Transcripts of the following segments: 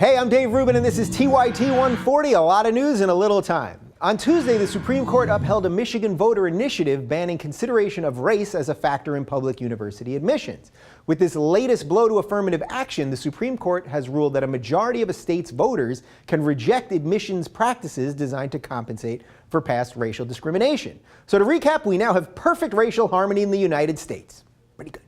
Hey, I'm Dave Rubin, and this is TYT140, a lot of news in a little time. On Tuesday, the Supreme Court upheld a Michigan voter initiative banning consideration of race as a factor in public university admissions. With this latest blow to affirmative action, the Supreme Court has ruled that a majority of a state's voters can reject admissions practices designed to compensate for past racial discrimination. So to recap, we now have perfect racial harmony in the United States. Pretty good.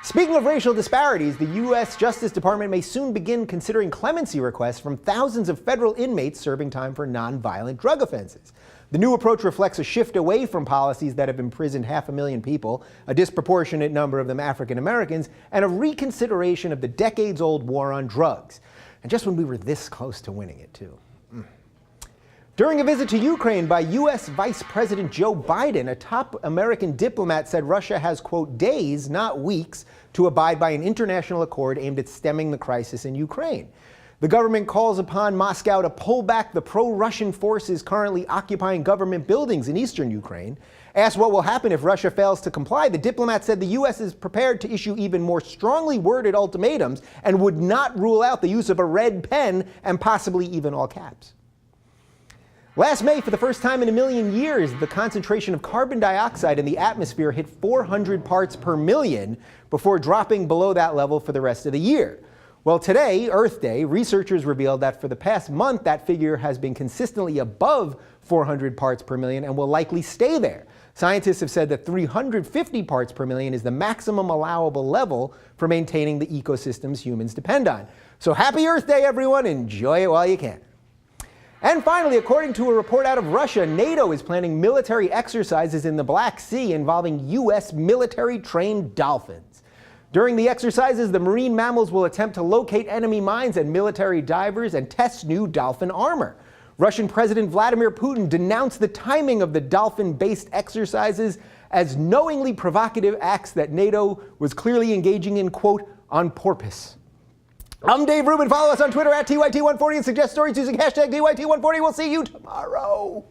Speaking of racial disparities, the U.S. Justice Department may soon begin considering clemency requests from thousands of federal inmates serving time for nonviolent drug offenses. The new approach reflects a shift away from policies that have imprisoned 500,000 people, a disproportionate number of them African Americans, and a reconsideration of the decades-old war on drugs. And just when we were this close to winning it, too. During a visit to Ukraine by U.S. Vice President Joe Biden, a top American diplomat said Russia has, quote, days, not weeks, to abide by an international accord aimed at stemming the crisis in Ukraine. The government calls upon Moscow to pull back the pro-Russian forces currently occupying government buildings in eastern Ukraine. Asked what will happen if Russia fails to comply, the diplomat said the U.S. is prepared to issue even more strongly worded ultimatums and would not rule out the use of a red pen and possibly even all caps. Last May, for the first time in a million years, the concentration of carbon dioxide in the atmosphere hit 400 parts per million before dropping below that level for the rest of the year. Well, today, Earth Day, researchers revealed that for the past month, that figure has been consistently above 400 parts per million and will likely stay there. Scientists have said that 350 parts per million is the maximum allowable level for maintaining the ecosystems humans depend on. So happy Earth Day, everyone. Enjoy it while you can. And finally, according to a report out of Russia, NATO is planning military exercises in the Black Sea involving U.S. military-trained dolphins. During the exercises, the marine mammals will attempt to locate enemy mines and military divers and test new dolphin armor. Russian President Vladimir Putin denounced the timing of the dolphin-based exercises as knowingly provocative acts that NATO was clearly engaging in, quote, on purpose. I'm Dave Rubin. Follow us on Twitter at TYT140 and suggest stories using hashtag TYT140. We'll see you tomorrow.